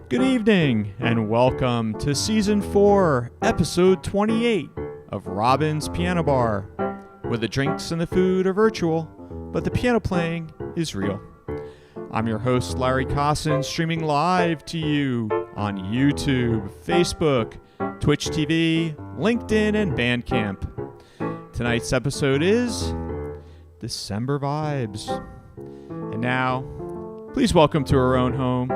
Good evening, and welcome to Season 4, Episode 28 of Robin's Piano Bar, where the drinks and the food are virtual, but the piano playing is real. I'm your host, Larry Kosson, streaming live to you on YouTube, Facebook, Twitch TV, LinkedIn, and Bandcamp. Tonight's episode is December Vibes. And now, please welcome to our own home,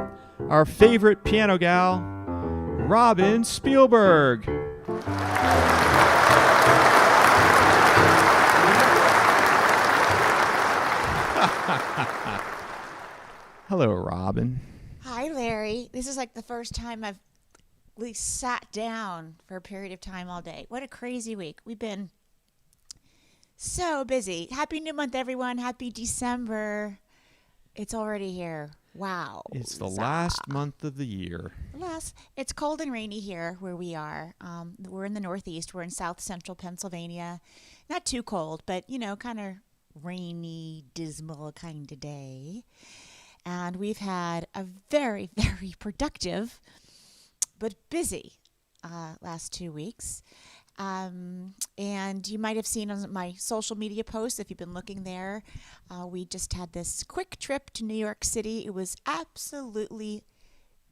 our favorite piano gal, Robin Spielberg. Hello, Robin. Hi, Larry. This is like the first time I've at least sat down for a period of time all day. What a crazy week. We've been so busy. Happy New Month, everyone. Happy December. It's already here. Wow. It's the last month of the year. It's cold and rainy here where we are. We're in the Northeast. We're in South Central Pennsylvania. Not too cold, but, kind of rainy, dismal kind of day. And we've had a very, very productive but busy last 2 weeks. And you might have seen on my social media posts, if you've been looking there, we just had this quick trip to New York City. It was absolutely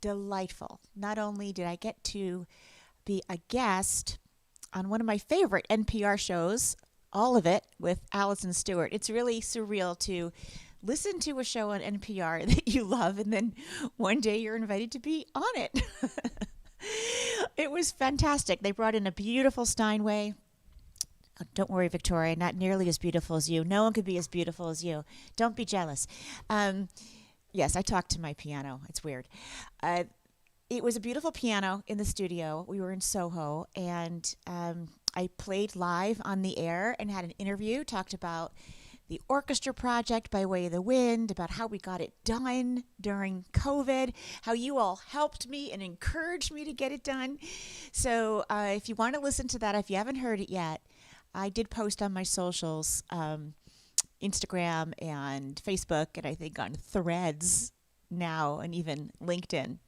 delightful. Not only did I get to be a guest on one of my favorite NPR shows, all of it with Allison Stewart. It's really surreal to listen to a show on NPR that you love, and then one day you're invited to be on it. It was fantastic. They brought in a beautiful Steinway. Oh, don't worry, Victoria, not nearly as beautiful as you. No one could be as beautiful as you. Don't be jealous. Yes, I talk to my piano. It's weird. It was a beautiful piano in the studio. We were in Soho, and I played live on the air and had an interview, talked about the orchestra project By Way of the Wind, about how we got it done during COVID, how you all helped me and encouraged me to get it done. So if you want to listen to that, if you haven't heard it yet, I did post on my socials, Instagram and Facebook, and I think on Threads now, and even LinkedIn.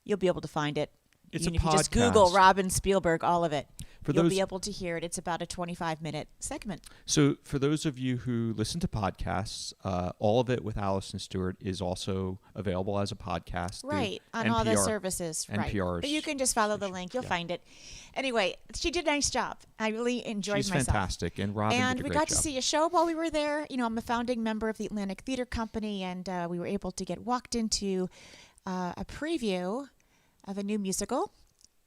You'll be able to find it. It's Even a if you podcast. just Google Robin Spielberg, all of it. You'll be able to hear it. It's about a 25-minute segment. So for those of you who listen to podcasts, all of it with Allison Stewart is also available as a podcast. Right, on all the services. Right. NPR's. You can just follow the link. You'll find it. Anyway, she did a nice job. I really enjoyed myself. She's fantastic, and Robin did a great job. And we got to see a show while we were there. I'm a founding member of the Atlantic Theater Company, and we were able to get walked into a preview of a new musical,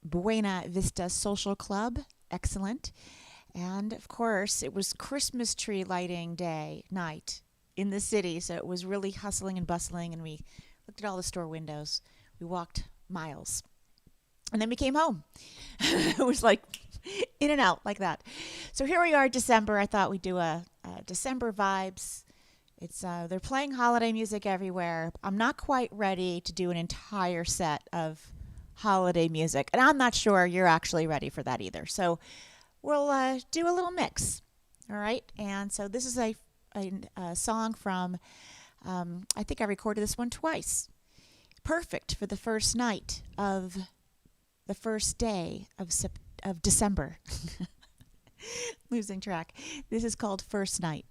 Buena Vista Social Club. Excellent. And, of course, it was Christmas tree lighting night in the city, so it was really hustling and bustling, and we looked at all the store windows. We walked miles. And then we came home. It was like in and out like that. So here we are, December. I thought we'd do a December vibes. It's they're playing holiday music everywhere. I'm not quite ready to do an entire set of holiday music, and I'm not sure you're actually ready for that either. So we'll do a little mix, all right? And so this is a song from, I think I recorded this one twice. Perfect for the first night of the first day of December. Losing track. This is called First Night.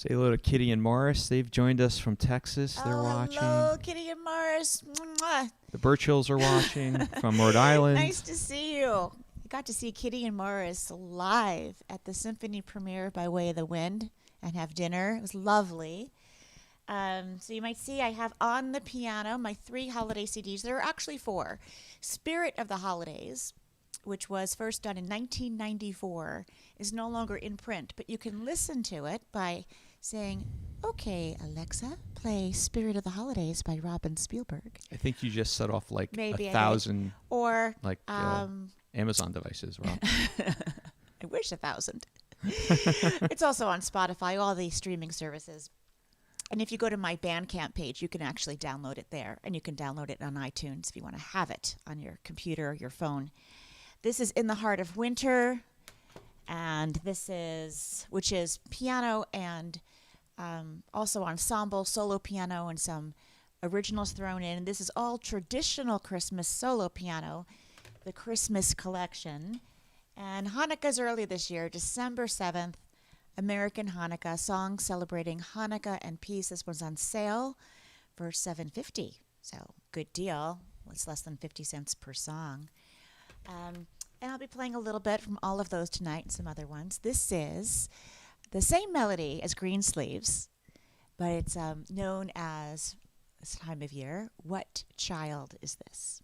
Say hello to Kitty and Morris. They've joined us from Texas. They're watching. Hello, Kitty and Morris. Mwah. The Birchills are watching from Rhode Island. Nice to see you. I got to see Kitty and Morris live at the symphony premiere by Way of the Wind and have dinner. It was lovely. So you might see I have on the piano my 3 holiday CDs. There are actually 4. Spirit of the Holidays, which was first done in 1994, is no longer in print, but you can listen to it by saying, "Okay, Alexa, play Spirit of the Holidays by Robin Spielberg." I think you just set off like Maybe 1,000 or Amazon devices, Rob. I wish 1,000. It's also on Spotify, all the streaming services. And if you go to my Bandcamp page, you can actually download it there, and you can download it on iTunes if you want to have it on your computer or your phone. This is In the Heart of Winter, and which is piano and also ensemble, solo piano, and some originals thrown in. And this is all traditional Christmas solo piano, the Christmas collection. And Hanukkah's early this year, December 7th, American Hanukkah, song celebrating Hanukkah and peace. This one's on sale for $7.50, so good deal. It's less than 50 cents per song. And I'll be playing a little bit from all of those tonight and some other ones. This is the same melody as Greensleeves, but it's known as, this time of year, What Child Is This?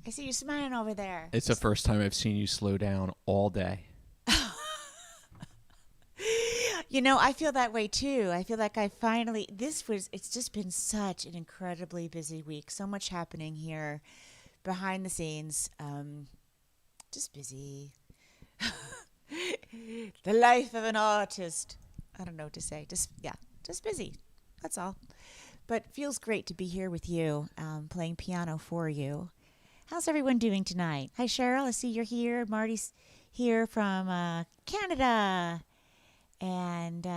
I see you smiling over there. It's the first time I've seen you slow down all day. You know, I feel that way too. I feel like it's just been such an incredibly busy week. So much happening here behind the scenes. Just busy. The life of an artist. I don't know what to say. Just busy. That's all. But it feels great to be here with you, playing piano for you. How's everyone doing tonight? Hi, Cheryl. I see you're here. Marty's here from Canada. And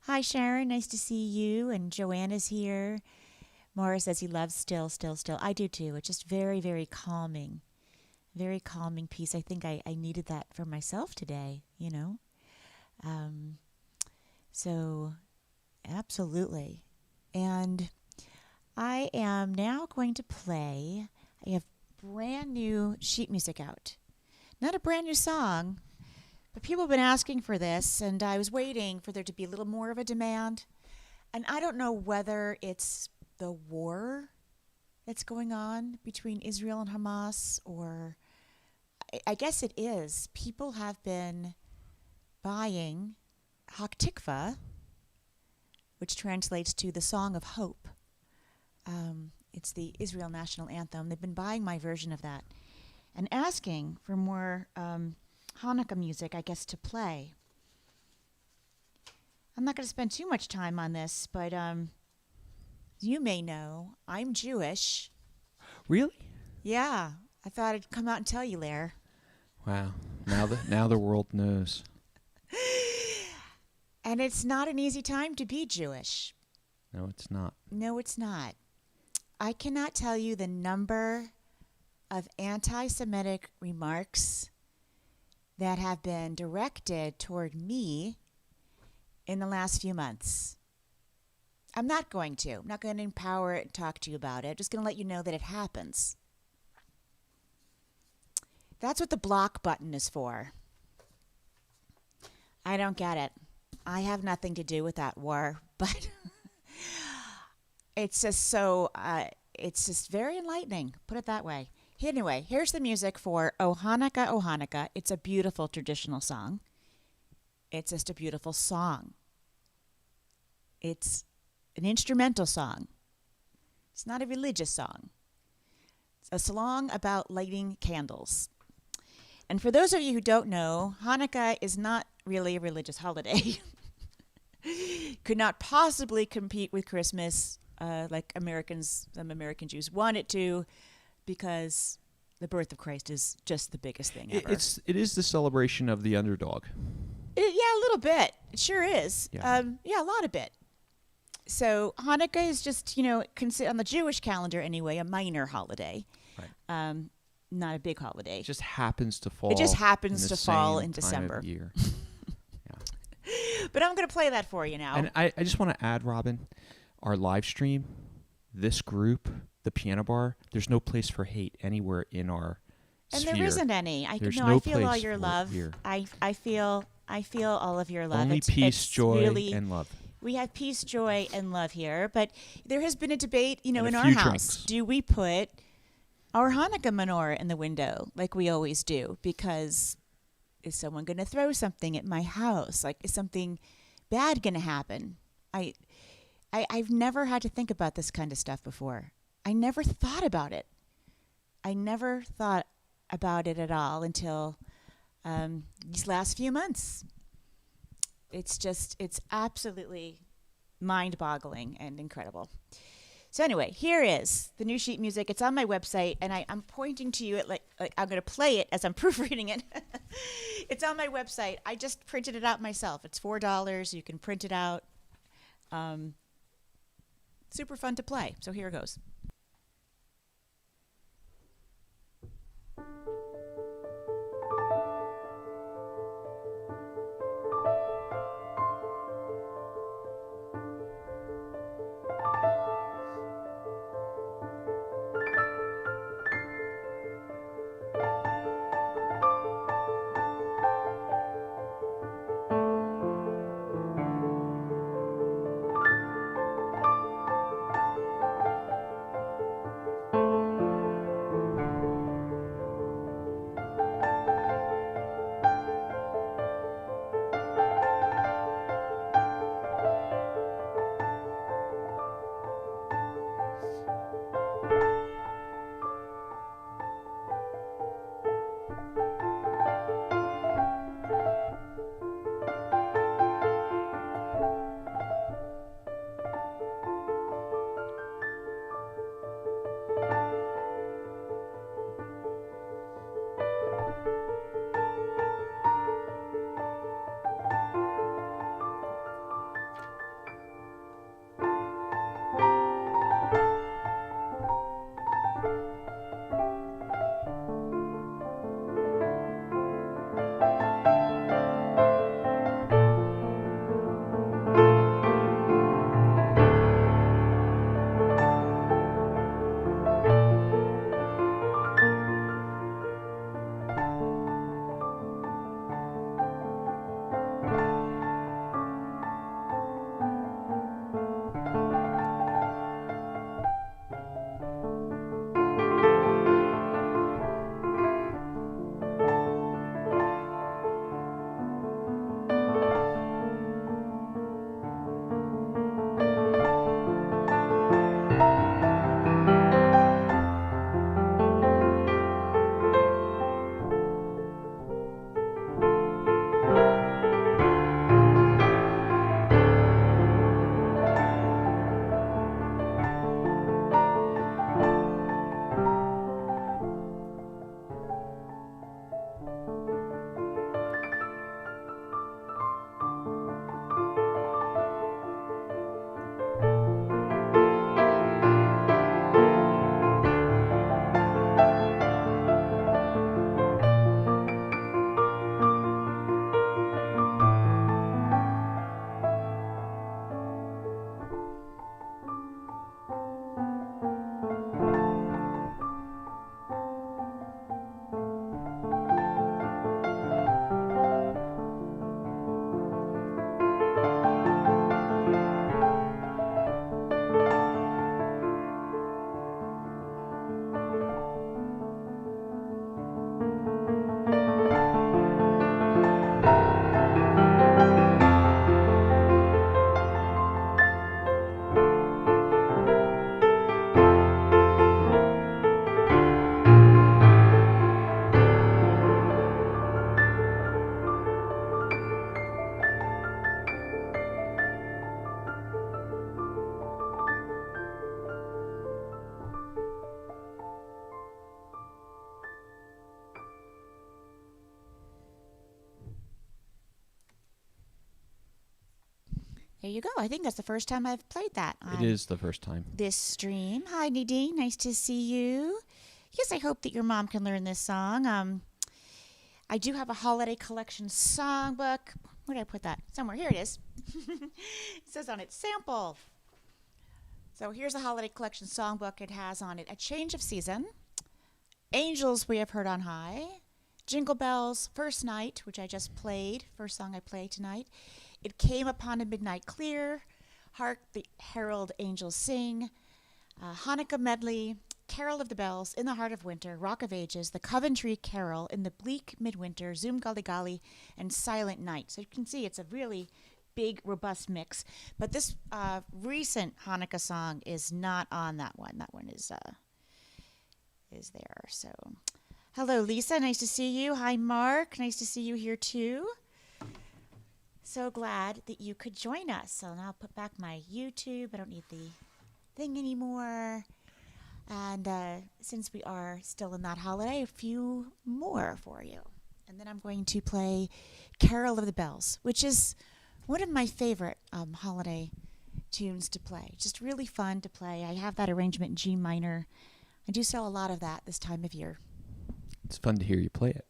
hi, Sharon. Nice to see you. And Joanna's here. Maura says he loves Still. I do too. It's just very, very calming. Very calming piece. I think I needed that for myself today, you know. So, absolutely. And I am now going to play. I have brand new sheet music out. Not a brand new song, but people have been asking for this, and I was waiting for there to be a little more of a demand. And I don't know whether it's the war that's going on between Israel and Hamas, or I guess it is. People have been buying Haktikva, which translates to the Song of Hope. It's the Israel national anthem. They've been buying my version of that and asking for more Hanukkah music, I guess, to play. I'm not going to spend too much time on this, but you may know I'm Jewish. Really? Yeah, I thought I'd come out and tell you, Lair. Wow. Now the world knows. And it's not an easy time to be Jewish. No, it's not. No, it's not. I cannot tell you the number of anti-Semitic remarks that have been directed toward me in the last few months. I'm not going to empower it and talk to you about it. I'm just going to let you know that it happens. That's what the block button is for. I don't get it. I have nothing to do with that war, but it's just it's just very enlightening, put it that way. Anyway, here's the music for O Hanukkah, O Hanukkah. It's a beautiful traditional song. It's just a beautiful song. It's an instrumental song. It's not a religious song. It's a song about lighting candles. And for those of you who don't know, Hanukkah is not really a religious holiday. Could not possibly compete with Christmas like some American Jews want it to, because the birth of Christ is just the biggest thing ever. It is the celebration of the underdog. Yeah, a little bit. It sure is. Yeah. A lot of bit. So Hanukkah is just, on the Jewish calendar anyway, a minor holiday. Right. Not a big holiday. It just happens to fall. It just happens in to the fall same in time December. of year. But I'm going to play that for you now. And I just want to add, Robin, our live stream, this group, the piano bar, there's no place for hate anywhere in our and sphere. there isn't any. I There's feel no all place your for love. here. I feel all of your love. Only peace, joy, really, and love. We have peace, joy, and love here. But there has been a debate, in our few house. drinks. Do we put our Hanukkah menorah in the window like we always do? Because is someone going to throw something at my house? Like, is something bad going to happen? I've never had to think about this kind of stuff before. I never thought about it. I never thought about it at all until these last few months. It's absolutely mind-boggling and incredible. So anyway, here is the new sheet music. It's on my website, and I'm pointing to you at like I'm going to play it as I'm proofreading it. It's on my website. I just printed it out myself. It's $4. You can print it out. Super fun to play. So here it goes. There you go. I think that's the first time I've played that It on is the first time. this stream. Hi, Nadine. Nice to see you. Yes, I hope that your mom can learn this song. I do have a holiday collection songbook. Where did I put that? Somewhere. Here it is. It says on it, sample. So here's the holiday collection songbook. It has on it A Change of Season, Angels We Have Heard on High, Jingle Bells, First Night, which I just played, first song I played tonight. It Came Upon a Midnight Clear, Hark the Herald Angels Sing, Hanukkah Medley, Carol of the Bells, In the Heart of Winter, Rock of Ages, The Coventry Carol, In the Bleak Midwinter, Zoom Gully Golly, and Silent Night. So you can see it's a really big, robust mix. But this recent Hanukkah song is not on that one. That one is there. So, hello, Lisa. Nice to see you. Hi, Mark. Nice to see you here, too. So glad that you could join us. So now I'll put back my YouTube. I don't need the thing anymore. And since we are still in that holiday, a few more for you. And then I'm going to play Carol of the Bells, which is one of my favorite holiday tunes to play. Just really fun to play. I have that arrangement in G minor. I do sell a lot of that this time of year. It's fun to hear you play it.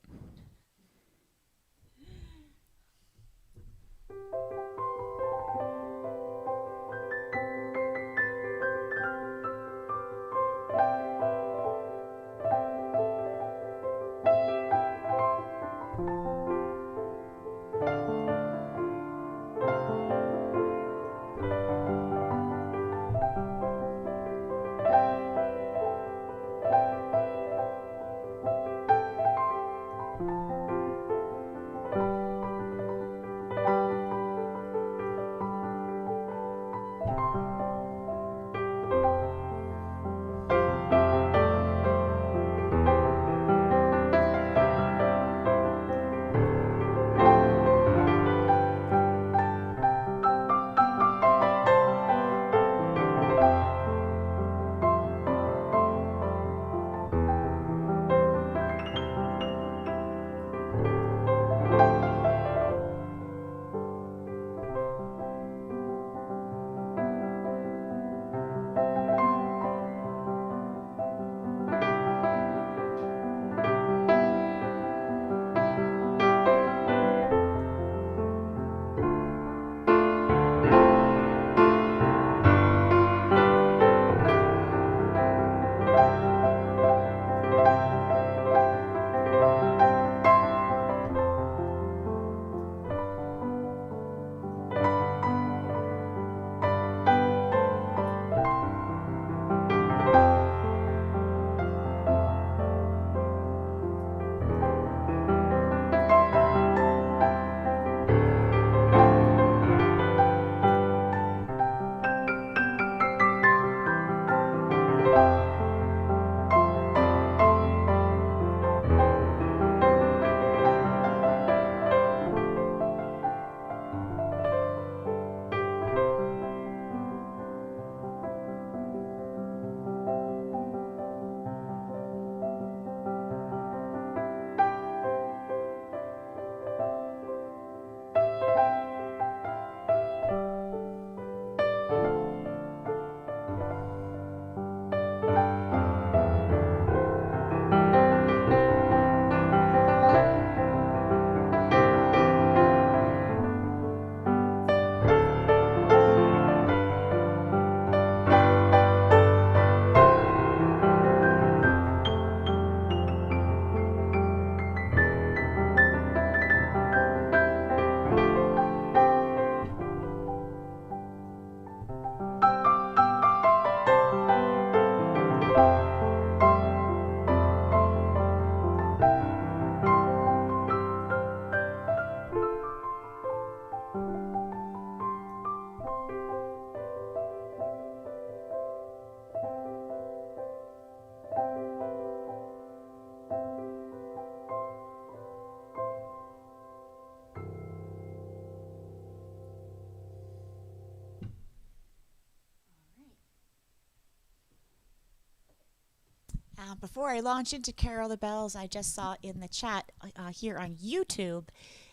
Before I launch into Carol the Bells, I just saw in the chat here on YouTube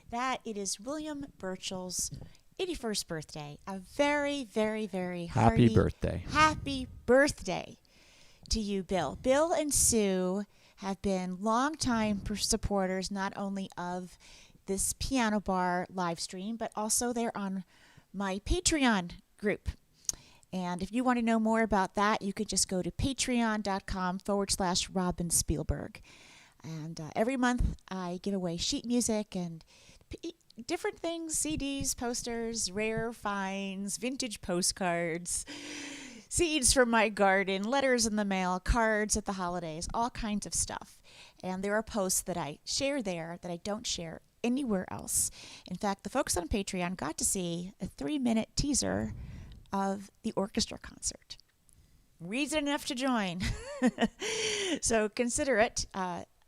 that it is William Burchell's 81st birthday. A very, very, very Happy hearty birthday. Happy birthday to you, Bill. Bill and Sue have been longtime supporters not only of this piano bar live stream, but also they're on my Patreon group. And if you want to know more about that, you could just go to patreon.com/Robin Spielberg. And every month I give away sheet music and different things, CDs, posters, rare finds, vintage postcards, seeds from my garden, letters in the mail, cards at the holidays, all kinds of stuff. And there are posts that I share there that I don't share anywhere else. In fact, the folks on Patreon got to see a 3-minute teaser of the orchestra concert. Reason enough to join. So consider it.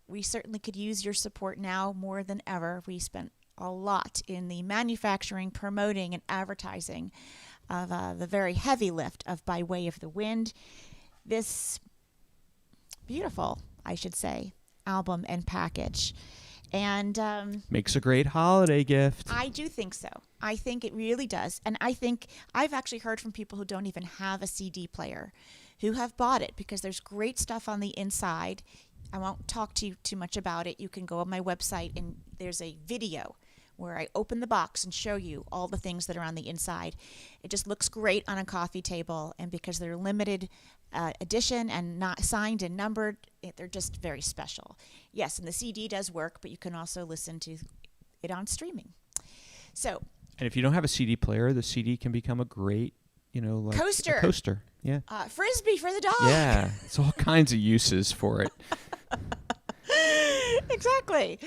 We certainly could use your support now more than ever. We spent a lot in the manufacturing, promoting, and advertising of the very heavy lift of By Way of the Wind. This beautiful, I should say, album and package. And makes a great holiday gift. I do think so. I think it really does. And I think I've actually heard from people who don't even have a CD player who have bought it because there's great stuff on the inside. I won't talk to you too much about it. You can go on my website and there's a video where I open the box and show you all the things that are on the inside. It just looks great on a coffee table, and because they're limited edition and not signed and numbered, they're just very special. Yes, and the CD does work, but you can also listen to it on streaming. So, and if you don't have a CD player, the CD can become a great, like coaster. A coaster. Yeah. Frisbee for the dog. Yeah, it's all kinds of uses for it. Exactly.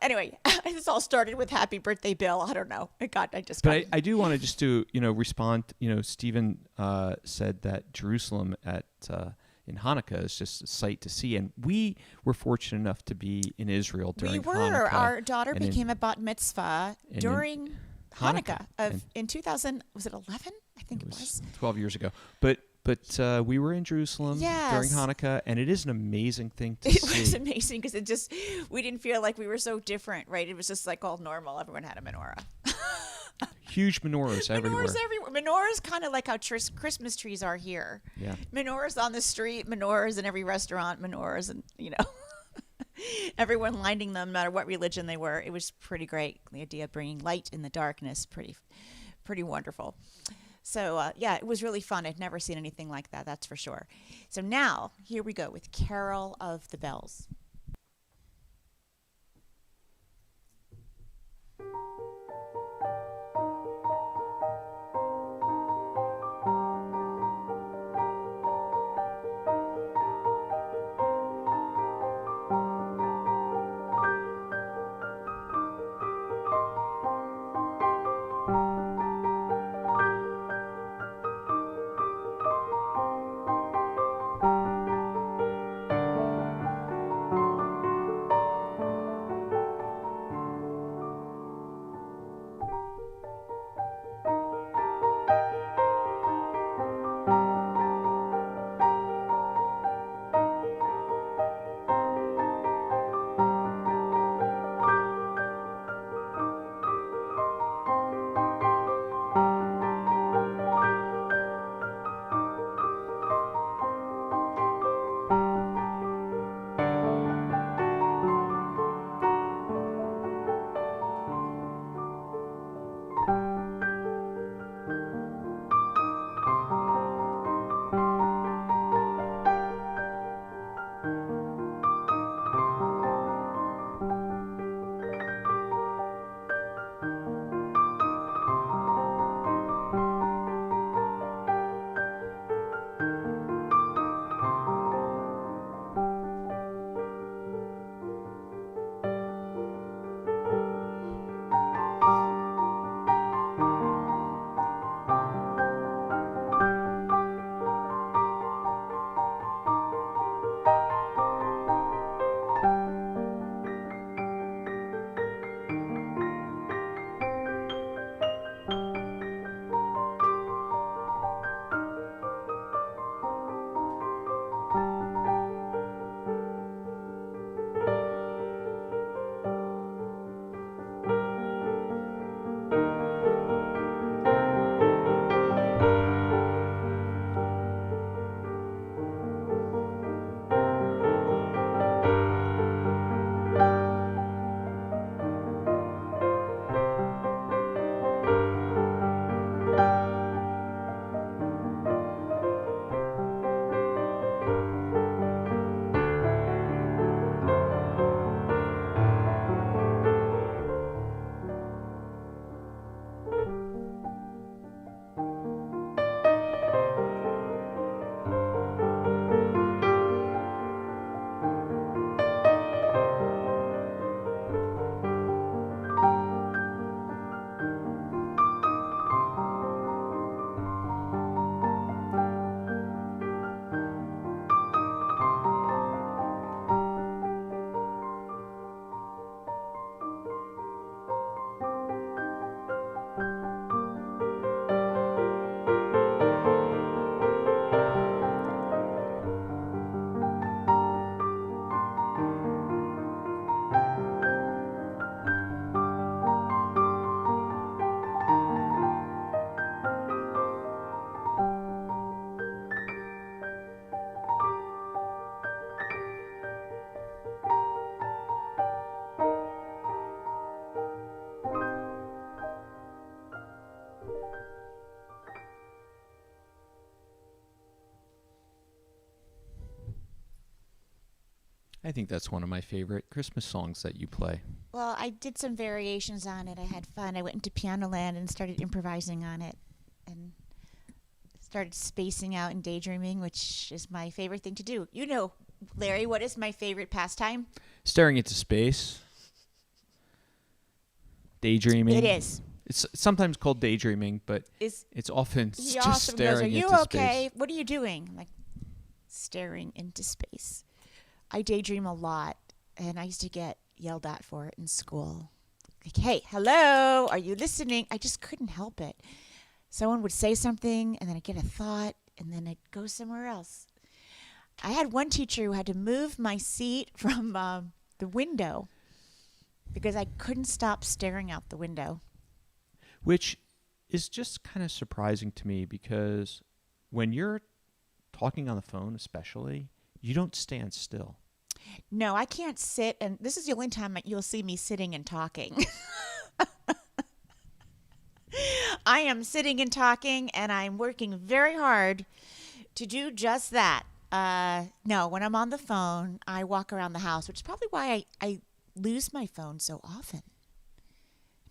Anyway, this all started with Happy Birthday, Bill. I don't know. But I do want to just to respond. Stephen said that Jerusalem in Hanukkah is just a sight to see, and we were fortunate enough to be in Israel during Hanukkah. Our daughter became a bat mitzvah during Hanukkah in 2000. Was it 11? I think it was 12 years ago. But we were in Jerusalem during Hanukkah, and it is an amazing thing to see. It was amazing because we didn't feel like we were so different, right? It was just like all normal. Everyone had a menorah. Huge menorahs everywhere. Menorahs kind of like how Christmas trees are here. Yeah. Menorahs on the street, menorahs in every restaurant, menorahs, and everyone lighting them, no matter what religion they were. It was pretty great. The idea of bringing light in the darkness, pretty wonderful. So, it was really fun. I'd never seen anything like that, that's for sure. So now, here we go with Carol of the Bells. I think that's one of my favorite Christmas songs that you play. Well, I did some variations on it. I had fun. I went into Piano Land and started improvising on it and started spacing out and daydreaming, which is my favorite thing to do. You know, Larry, what is my favorite pastime? Staring into space. Daydreaming. It is. It's sometimes called daydreaming, but it's often just staring into space. Are you okay? What are you doing? I'm like, staring into space. I daydream a lot, and I used to get yelled at for it in school. Like, hey, hello, are you listening? I just couldn't help it. Someone would say something, and then I'd get a thought, and then I'd go somewhere else. I had one teacher who had to move my seat from the window because I couldn't stop staring out the window. Which is just kind of surprising to me because when you're talking on the phone especially, you don't stand still. No, I can't sit, and this is the only time you'll see me sitting and talking. I am sitting and talking, and I'm working very hard to do just that. No, when I'm on the phone, I walk around the house, which is probably why I lose my phone so often.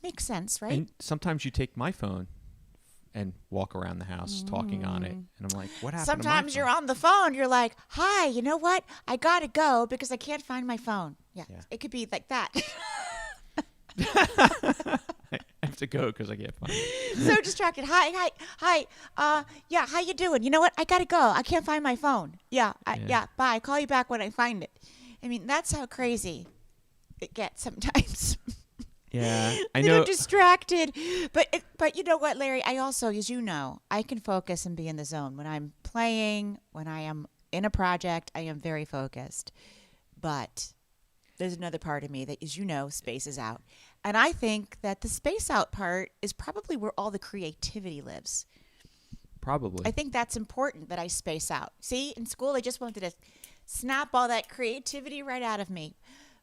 Makes sense, right? And sometimes you take my phone and walk around the house talking on it. And I'm like, what happened Sometimes to my phone? you're on the phone. You're like, hi, you know what? I got to go because I can't find my phone. Yeah. It could be like that. I have to go because I can't find it. So distracted. Hi. Yeah, how you doing? You know what? I got to go. I can't find my phone. Yeah, bye. Call you back when I find it. I mean, that's how crazy it gets sometimes. Yeah, I know. Distracted, but you know what, Larry? I also, as you know, I can focus and be in the zone when I'm playing. When I am in a project, I am very focused. But there's another part of me that, as you know, spaces out, and I think that the space out part is probably where all the creativity lives. Probably. I think that's important that I space out. See, in school, I just wanted to snap all that creativity right out of me,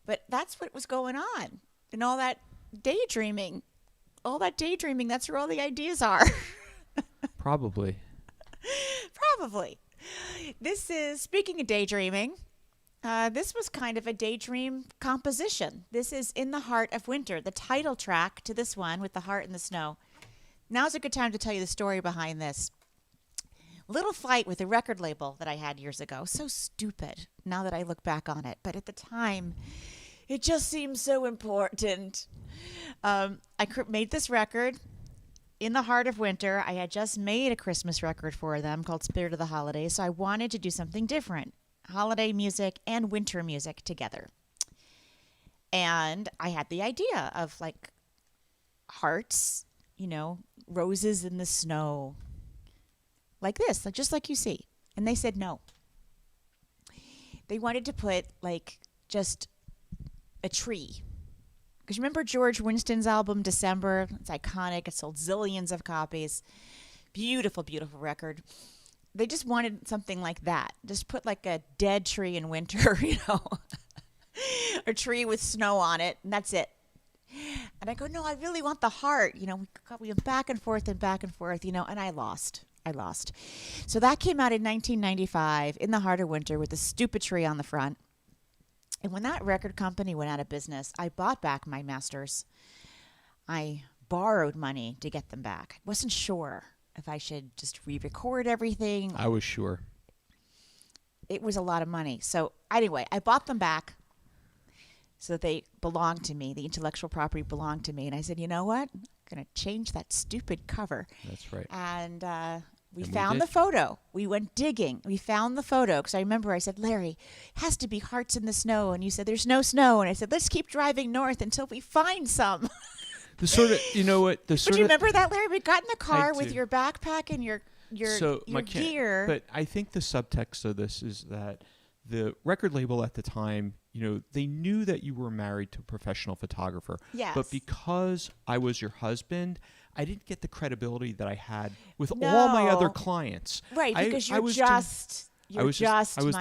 but that's what was going on, and all that. Daydreaming, that's where all the ideas are. Probably. This is, speaking of daydreaming, this was kind of a daydream composition. This is In the Heart of Winter, the title track to this one with the heart in the snow. Now's a good time to tell you the story behind this. Little fight with a record label that I had years ago. So stupid now that I look back on it. But at the time, it just seems so important. I made this record in the heart of winter. I had just made a Christmas record for them called Spirit of the Holidays, so I wanted to do something different. Holiday music and winter music together. And I had the idea of like hearts, roses in the snow. Like this, just like you see. And they said no. They wanted to put like just a tree. Because remember George Winston's album, December? It's iconic. It sold zillions of copies. Beautiful, beautiful record. They just wanted something like that. Just put like a dead tree in winter, a tree with snow on it, and that's it. And I go, no, I really want the heart. We went back and forth, and I lost. So that came out in 1995, In the Heart of Winter, with a stupid tree on the front. And when that record company went out of business, I bought back my masters. I borrowed money to get them back. I wasn't sure if I should just re-record everything. I was sure. It was a lot of money. So anyway, I bought them back so that they belonged to me. The intellectual property belonged to me. And I said, you know what? I'm going to change that stupid cover. That's right. And we found the photo. We went digging. We found the photo because I remember I said, Larry, it has to be hearts in the snow. And you said, there's no snow. And I said, let's keep driving north until we find some. The sort of, But you remember that, Larry? We got in the car with your backpack and your gear. But I think the subtext of this is that the record label at the time, they knew that you were married to a professional photographer. Yes. But because I was your husband, I didn't get the credibility that I had with all my other clients. Right, because I was the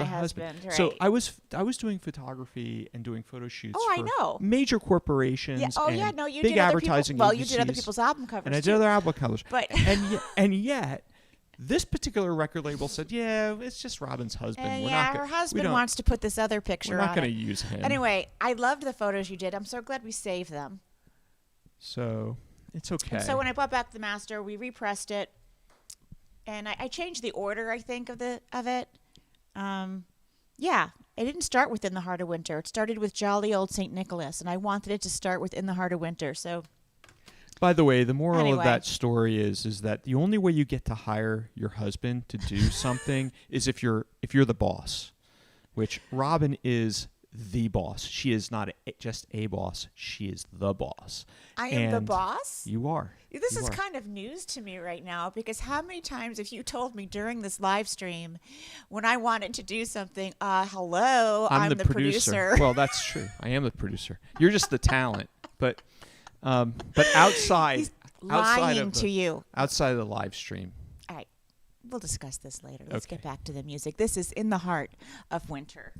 husband. Right. So I was doing photography and doing photo shoots for major corporations big advertising agencies. You did other people's album covers. And I did other album covers. But and yet This particular record label said, yeah, it's just Robin's husband. Her husband wants to put this other picture on We're not going to use him. Anyway, I loved the photos you did. I'm so glad we saved them. So it's okay. And so when I brought back the master, we repressed it. And I changed the order, I think, of it. Yeah, it didn't start with In the Heart of Winter. It started with Jolly Old St. Nicholas, and I wanted it to start with In the Heart of Winter. So, by the way, the moral of that story is that the only way you get to hire your husband to do something is if you're the boss, which Robin is the boss. She is not just a boss. She is the boss. I am the boss? You are. This is kind of news to me right now, because how many times have you told me during this live stream when I wanted to do something, hello, I'm the producer. Well, that's true. I am the producer. You're just the talent. But outside, He's lying to you. Outside of the live stream. All right. We'll discuss this later. Let's get back to the music. This is In the Heart of Winter.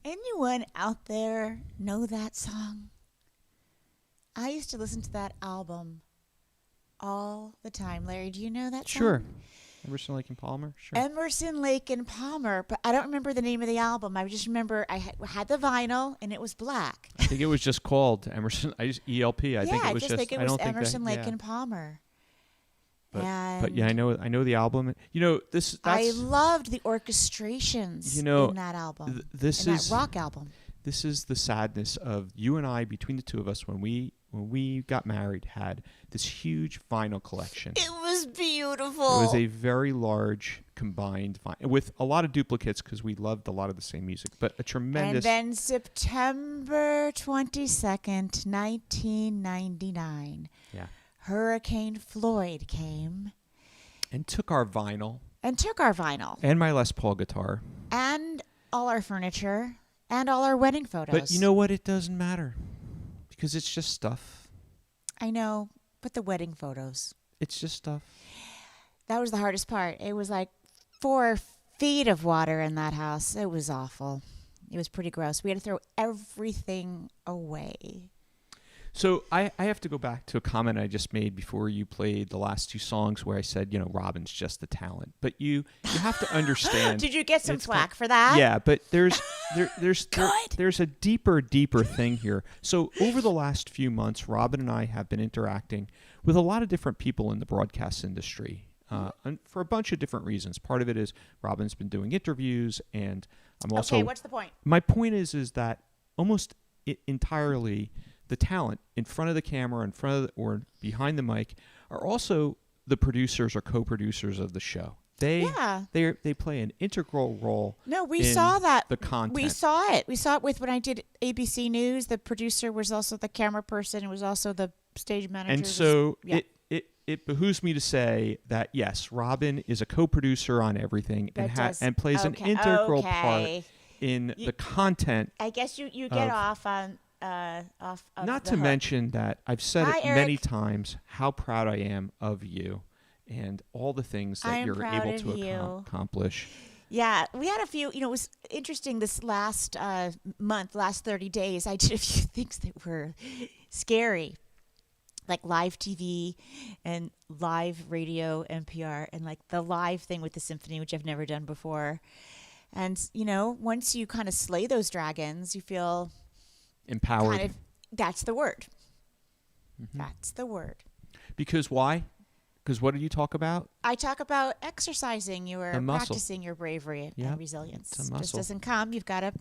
Anyone out there know that song? I used to listen to that album all the time. Larry, do you know that song? Sure. Emerson, Lake and Palmer? Sure. Emerson, Lake and Palmer, but I don't remember the name of the album. I just remember I had the vinyl and it was black. I think it was just called Emerson. ELP. I think it was just. I think it was I don't Emerson, think that, Lake and Palmer. But yeah, I know the album. You know this. I loved the orchestrations in that album. This is that rock album. This is the sadness of you and I. Between the two of us, when we got married, had this huge vinyl collection. It was beautiful. It was a very large combined vinyl with a lot of duplicates because we loved a lot of the same music, but a tremendous. And then September 22nd, 1999. Yeah. Hurricane Floyd came. And took our vinyl. And my Les Paul guitar. And all our furniture. And all our wedding photos. But you know what? It doesn't matter. Because it's just stuff. I know. But the wedding photos. It's just stuff. That was the hardest part. It was like 4 feet of water in that house. It was awful. It was pretty gross. We had to throw everything away. So I have to go back to a comment I just made before you played the last 2 songs where I said, Robin's just a talent. But you have to understand. Did you get some flack for that? Yeah, but there's a deeper thing here. So over the last few months, Robin and I have been interacting with a lot of different people in the broadcast industry for a bunch of different reasons. Part of it is Robin's been doing interviews, and I'm also. Okay, what's the point? My point is that almost entirely. The talent in front of the camera, or behind the mic, are also the producers or co-producers of the show. They play an integral role. No, we saw that. The content. We saw it. We saw it with when I did ABC News. The producer was also the camera person. And was also the stage manager. And so it behooves me to say that yes, Robin is a co-producer on everything and plays an integral part in the content. I guess you get off on. Not to mention that I've said it many times how proud I am of you and all the things that you're able to accomplish. Yeah, we had a few, it was interesting this last last 30 days, I did a few things that were scary, like live TV and live radio, NPR, and like the live thing with the symphony, which I've never done before. And, once you kind of slay those dragons, you feel... empowered. That's the word. Mm-hmm. That's the word. Because why? Because what did you talk about? I talk about exercising. You are practicing your bravery and resilience. It's a muscle. Just doesn't come. You got to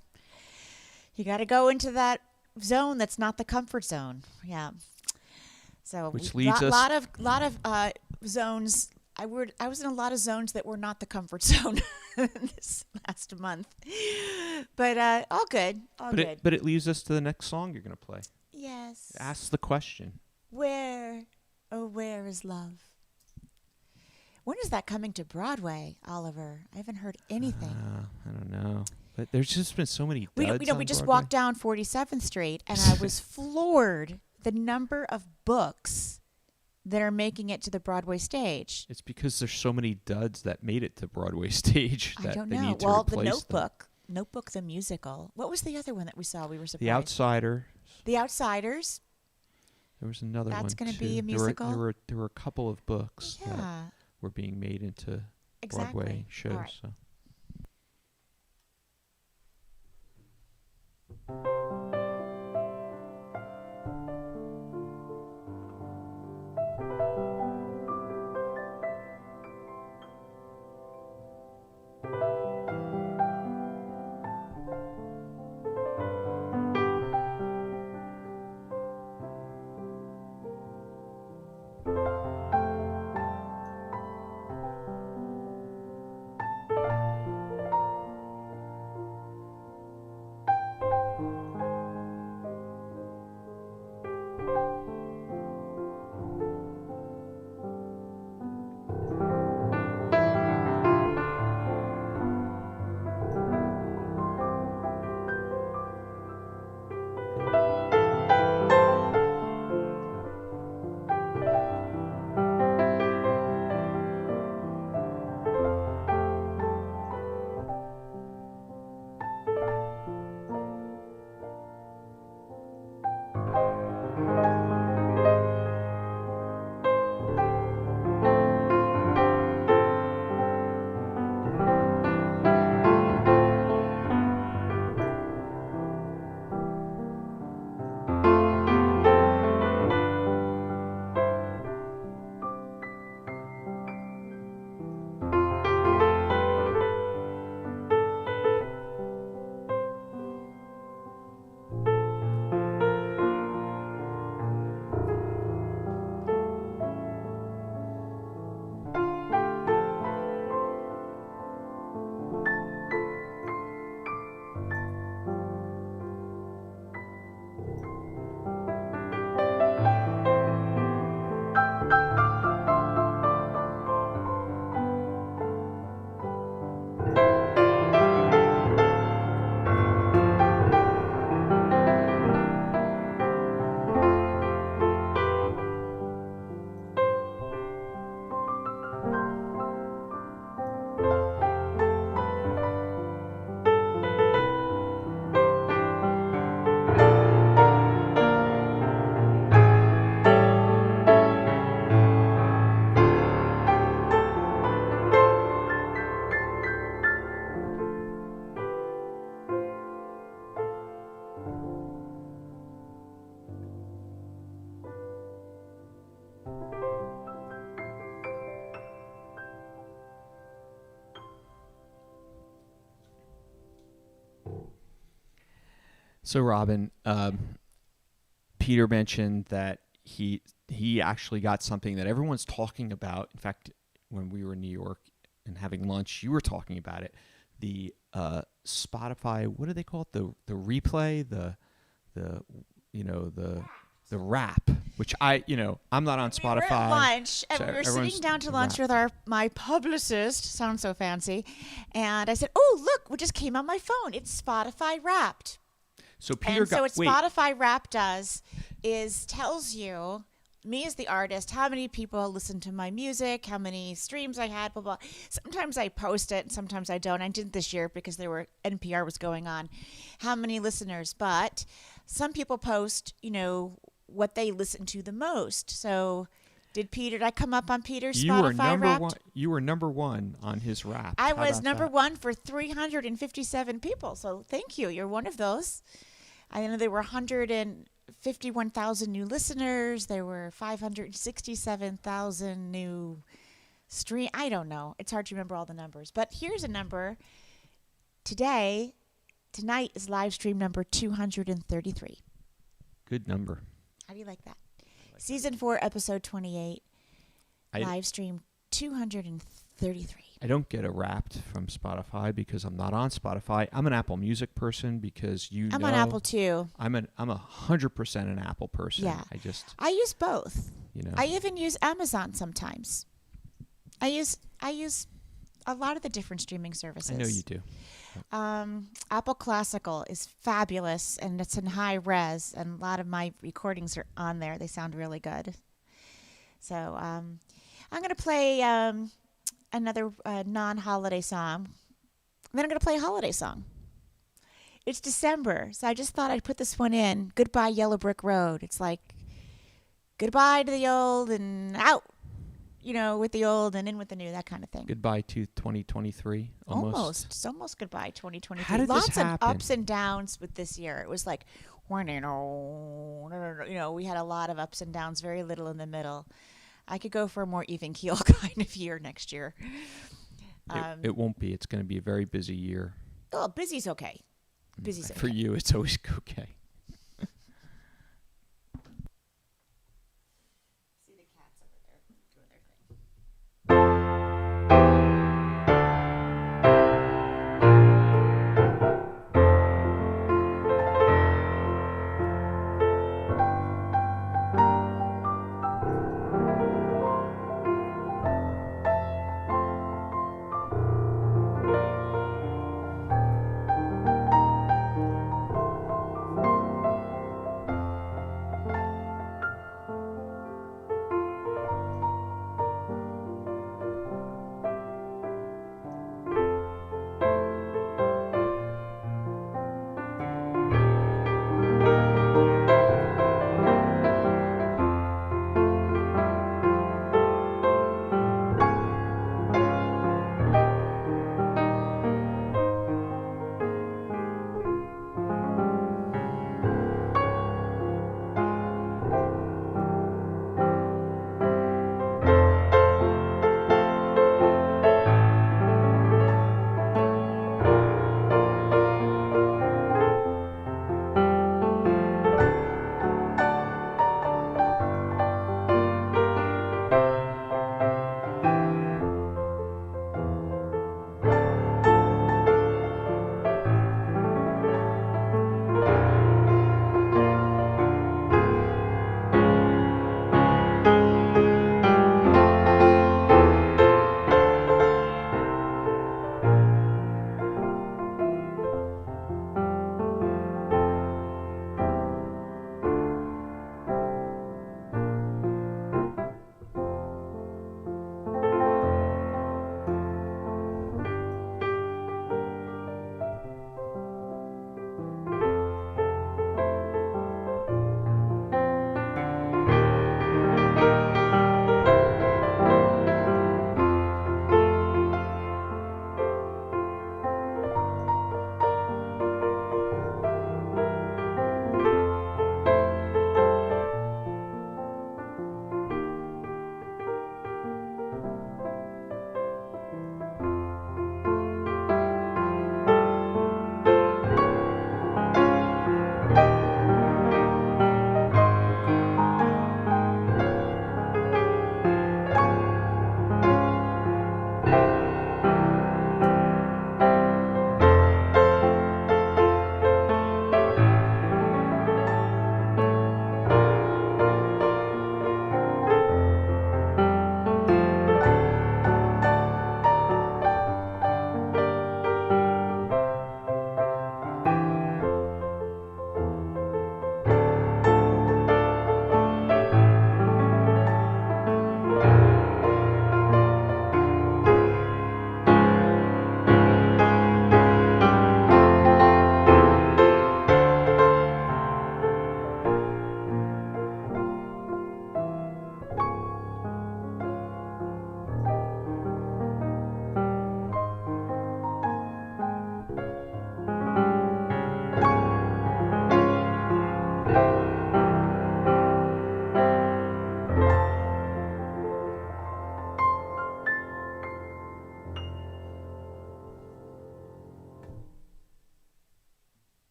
go into that zone that's not the comfort zone. Yeah. So which leads us lot of zones. I was in a lot of zones that were not the comfort zone this last month. But all good. But it leads us to the next song you're going to play. Yes. Ask the question. Where is love? When is that coming to Broadway, Oliver? I haven't heard anything. I don't know. But there's just been so many duds we just walked down 47th Street, and I was floored the number of books that are making it to the Broadway stage. It's because there's so many duds that made it to Broadway stage that I don't they know. need to well, replace the Notebook the musical. What was the other one that we saw? We were surprised. The Outsiders. The Outsiders. There was another one. That's going to be a musical. There were a couple of books that were being made into Broadway shows. Right. So. So, Robin, Peter mentioned that he actually got something that everyone's talking about. In fact, when we were in New York and having lunch, you were talking about it. The Spotify, what do they call it? The replay, the wrap, which I'm not on Spotify. We were at lunch, and so we were everyone's sitting down to lunch wrapped. with my publicist. Sounds so fancy. And I said, "Oh, look, what just came on my phone? It's Spotify Wrapped." So Peter And so what wait. Spotify Wrapped does is tells you, me as the artist, how many people listen to my music, how many streams I had, blah, blah. Sometimes I post it, and sometimes I don't. I didn't this year because NPR was going on. How many listeners? But some people post, what they listen to the most. So did I come up on Peter's Spotify Wrapped? You were number one on his rap. I was number one for 357 people. So thank you. You're one of those. I know there were 151,000 new listeners. There were 567,000 new stream. I don't know. It's hard to remember all the numbers. But here's a number. Tonight is live stream number 233. Good number. How do you like that? Season 4, episode 28. Live stream 233. I don't get a Wrapped from Spotify because I'm not on Spotify. I'm an Apple Music person because I'm on Apple too. I'm 100% an Apple person. Yeah. I use both. I even use Amazon sometimes. I use a lot of the different streaming services. I know you do. Apple Classical is fabulous, and it's in high res, and a lot of my recordings are on there. They sound really good. So I'm going to play another non-holiday song. Then I'm going to play a holiday song. It's December, so I just thought I'd put this one in. Goodbye, Yellow Brick Road. It's like goodbye to the old and out, with the old and in with the new, that kind of thing. Goodbye to 2023. Almost. It's almost goodbye 2023. How did Lots this happen? of ups and downs with this year. It was like, we had a lot of ups and downs, very little in the middle. I could go for a more even keel kind of year next year. It won't be. It's going to be a very busy year. Oh, busy's okay. For you, it's always okay. See the cats over there doing their thing.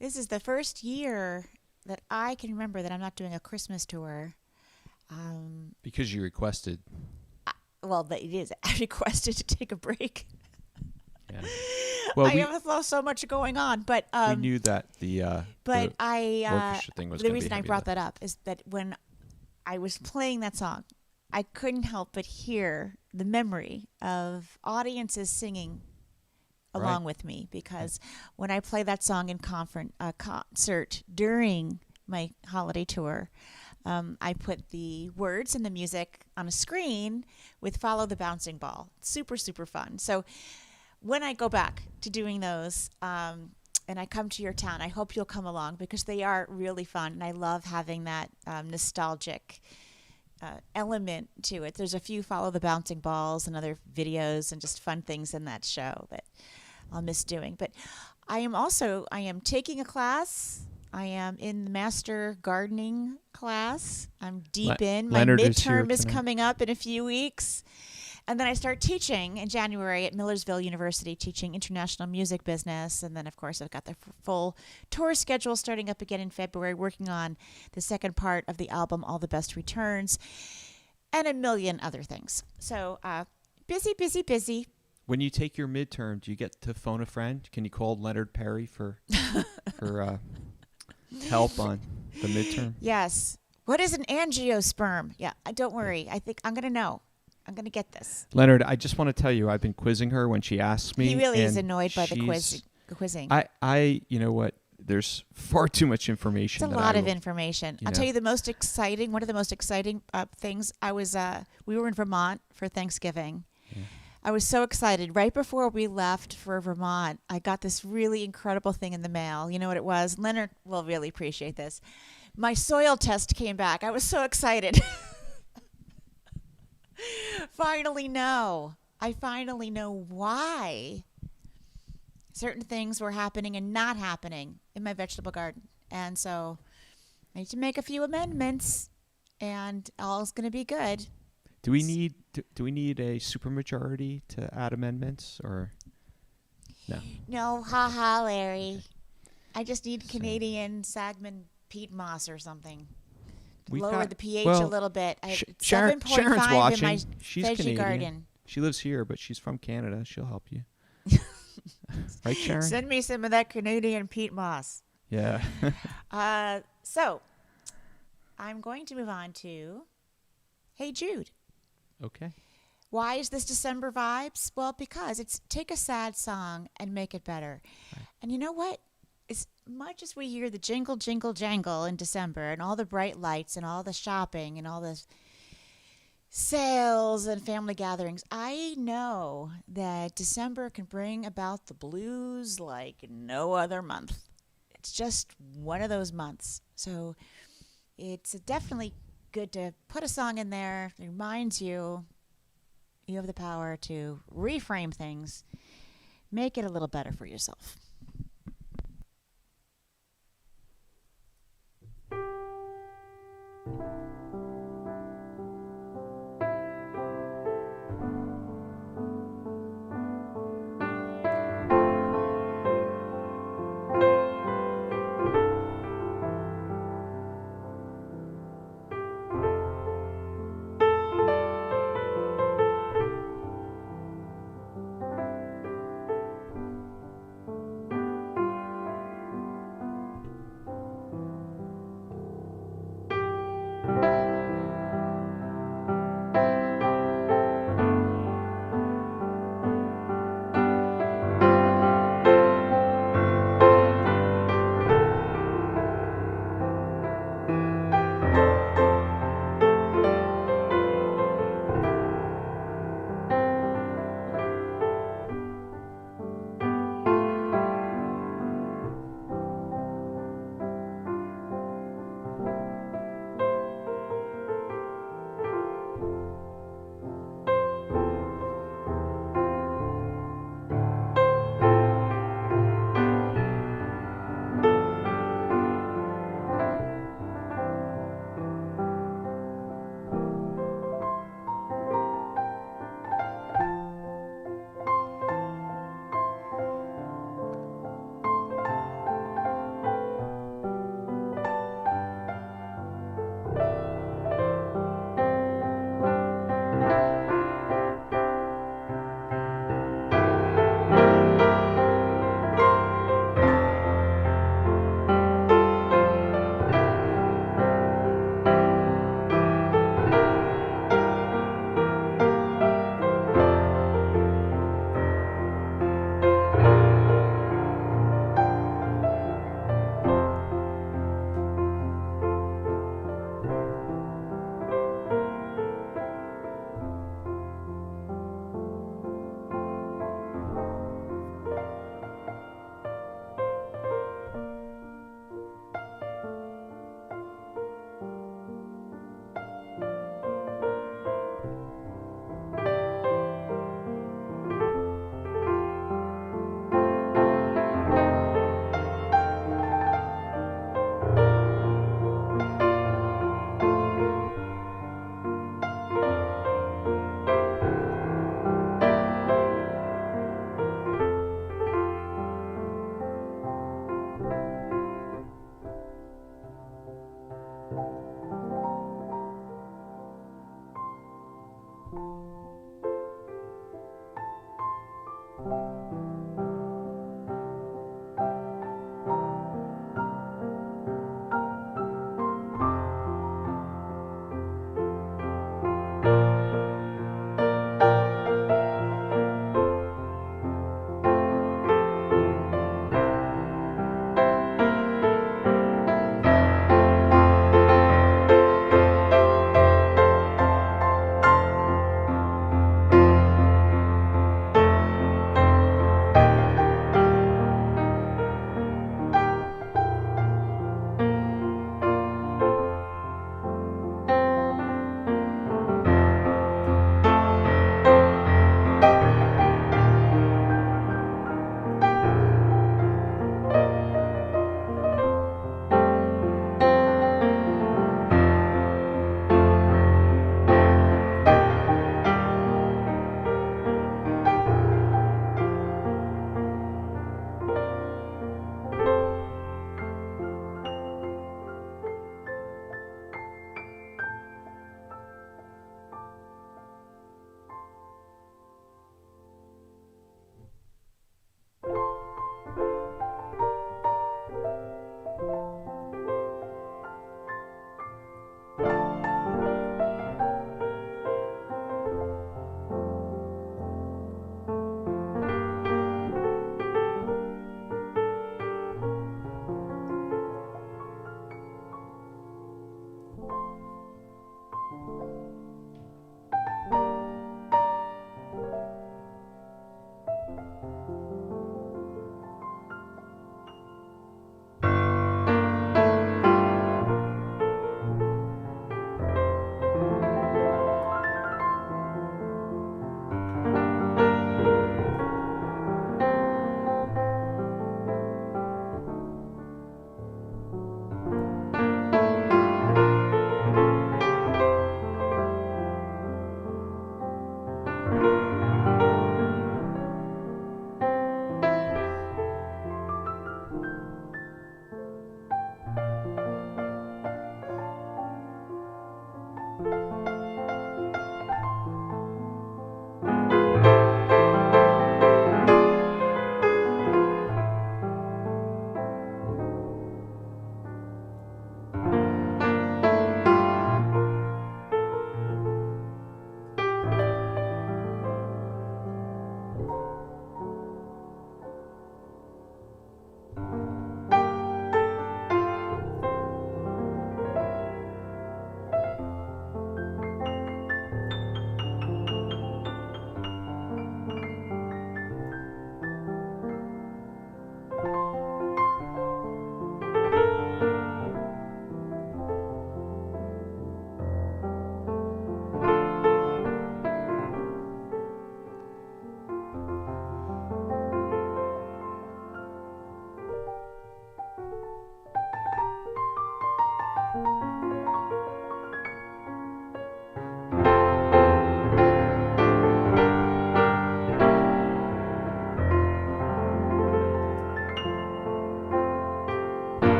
This is the first year that I can remember that I'm not doing a Christmas tour. Because you requested. Well, it is. I requested to take a break. Yeah. Well, I have so much going on, but we knew that the orchestra thing was the gonna reason be I heavy brought lift. that up is that when I was playing that song, I couldn't help but hear the memory of audiences singing along with me, because when I play that song in concert during my holiday tour, I put the words and the music on a screen with Follow the Bouncing Ball. Super, super fun. So when I go back to doing those and I come to your town, I hope you'll come along, because they are really fun. And I love having that nostalgic element to it. There's a few Follow the Bouncing Balls and other videos and just fun things in that show that I'll miss doing. But I am taking a class. I am in the master gardening class. I'm deep in. My Leonard is here midterm is tonight. coming up in a few weeks. And then I start teaching in January at Millersville University, teaching international music business. And then, of course, I've got the full tour schedule starting up again in February, working on the second part of the album, All the Best Returns, and a million other things. So busy, busy, busy. When you take your midterm, do you get to phone a friend? Can you call Leonard Perry for help on the midterm? Yes. What is an angiosperm? Yeah, don't worry. I think I'm going to know. I'm going to get this. Leonard, I just want to tell you, I've been quizzing her when she asks me. He really is and annoyed by the she's- quizzing. you know what? There's far too much information. It's a that lot I of will- information. you I'll know. tell you one of the most exciting things. We were in Vermont for Thanksgiving. Yeah. I was so excited. Right before we left for Vermont, I got this really incredible thing in the mail. You know what it was? Leonard will really appreciate this. My soil test came back. I was so excited. I finally know why certain things were happening and not happening in my vegetable garden. And so I need to make a few amendments, and all's going to be good. Do we need a supermajority to add amendments or no? No, haha, Larry. I just need Canadian Sagman peat moss or something. Lower the pH a little bit. I have Sharon's 7.5 watching. in my She's veggie Canadian. garden. She lives here, but she's from Canada. She'll help you. Right, Sharon? Send me some of that Canadian peat moss. Yeah. So I'm going to move on to Hey Jude. Okay. Why is this December vibes? Well, because it's take a sad song and make it better. Right. And you know what? As much as we hear the jingle, jingle, jangle in December and all the bright lights and all the shopping and all the sales and family gatherings, I know that December can bring about the blues like no other month. It's just one of those months. So it's definitely good to put a song in there that reminds you have the power to reframe things, make it a little better for yourself.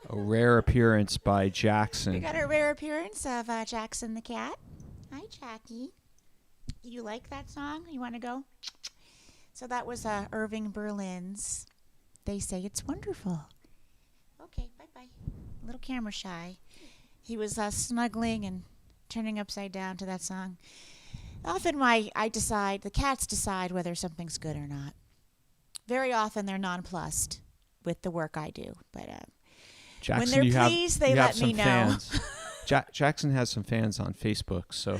A rare appearance by We Jackson. got a rare appearance of Jackson the cat. Hi, Jackie. You like that song? You want to go? So that was Irving Berlin's They Say It's Wonderful. Okay, bye-bye. A little camera shy. He was snuggling and turning upside down to that song. Often the cats decide whether something's good or not. Very often they're nonplussed with the work I do. But Jackson, when they're pleased, they let me know. Fans. Jackson has some fans on Facebook, so...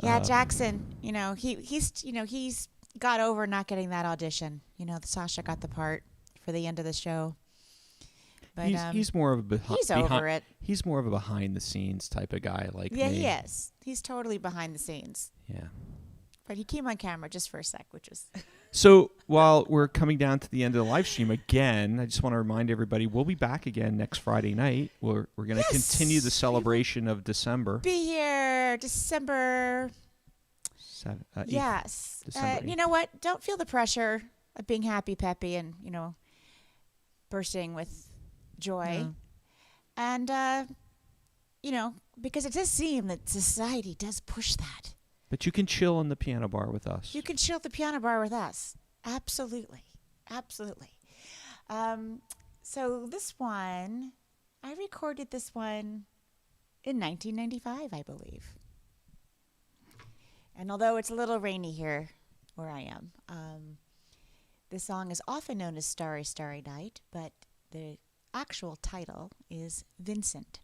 Yeah, Jackson, he's got over not getting that audition. Sasha got the part for the end of the show. But he's more of a he's over it. He's more of a behind the scenes type of guy like me. Yeah, he is. He's totally behind the scenes. Yeah. But he came on camera just for a sec, which was... So while we're coming down to the end of the live stream again, I just want to remind everybody we'll be back again next Friday night. We're going to continue the celebration of December. Be here December 8th. Yes. December 8th. You know what? Don't feel the pressure of being happy, peppy, and, bursting with joy. Yeah. And, because it does seem that society does push that. But you can chill in the piano bar with us. You can chill at the piano bar with us. Absolutely. Absolutely. So this one, I recorded this one in 1995, I believe. And although it's a little rainy here where I am, this song is often known as Starry, Starry Night, but the actual title is Vincent.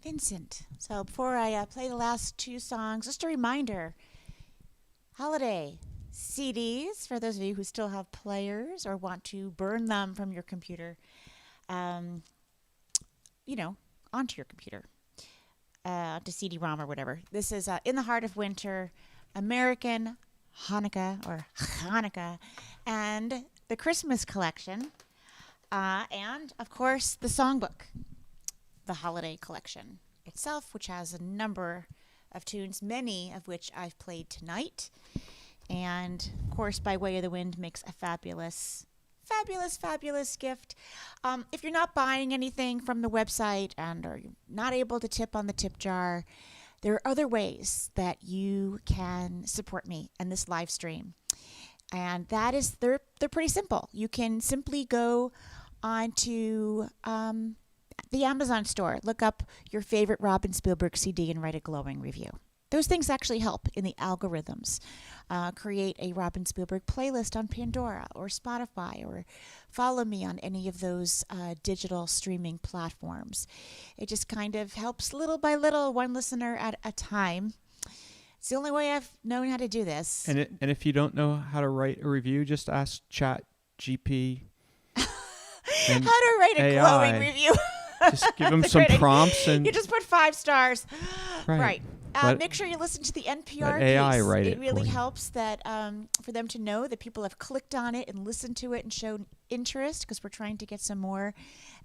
Vincent. So before I play the last two songs, just a reminder, holiday CDs, for those of you who still have players or want to burn them from your computer, um, onto your computer, to CD-ROM or whatever. This is In the Heart of Winter, American Hanukkah, and the Christmas collection, and, of course, the songbook, the holiday collection itself, which has a number of tunes, many of which I've played tonight. And, of course, By Way of the Wind makes a fabulous gift. If you're not buying anything from the website and are not able to tip on the tip jar, there are other ways that you can support me and this live stream. And that is, they're pretty simple. You can simply go onto the Amazon store, look up your favorite Robin Spielberg CD and write a glowing review. Those things actually help in the algorithms. Create a Robin Spielberg playlist on Pandora or Spotify, or follow me on any of those digital streaming platforms. It just kind of helps little by little, one listener at a time. It's the only way I've known how to do this. And if you don't know how to write a review, just ask Chat GP. How to write a glowing review. Just give them some prompts, and you just put 5 stars. Right. Make sure you listen to the NPR let AI piece. write it really for you. helps that for them to know that people have clicked on it and listened to it and shown interest, because we're trying to get some more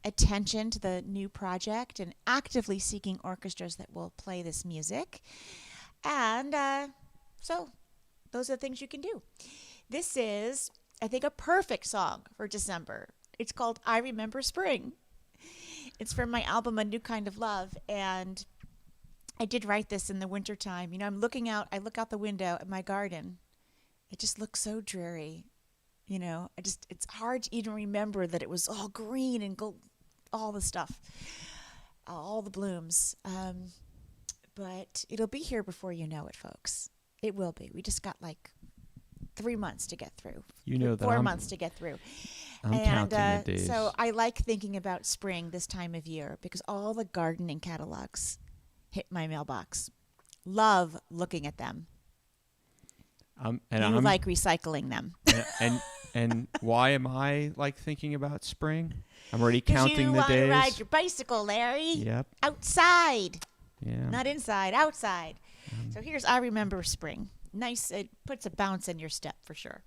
attention to the new project and actively seeking orchestras that will play this music. And so those are the things you can do. This is, I think, a perfect song for December. It's called I Remember Spring. It's from my album A New Kind of Love, and I did write this in the wintertime. I look out the window at my garden. It just looks so dreary. It's hard to even remember that it was all green and all the stuff, all the blooms. But it'll be here before you know it, folks. It will be. We just got 3 months to get through. 4 months to get through. I'm counting the days. So I like thinking about spring this time of year because all the gardening catalogs hit my mailbox. Love looking at them. I'm like recycling them. And why am I thinking about spring? I'm already counting the days. You want to ride your bicycle, Larry. Yep. Outside. Yeah. Not inside, outside. So here's I Remember Spring. Nice. It puts a bounce in your step for sure.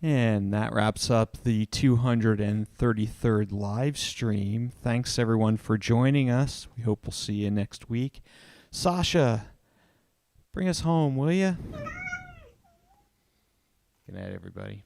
And that wraps up the 233rd live stream. Thanks, everyone, for joining us. We hope we'll see you next week. Sasha, bring us home, will you? Good night, everybody.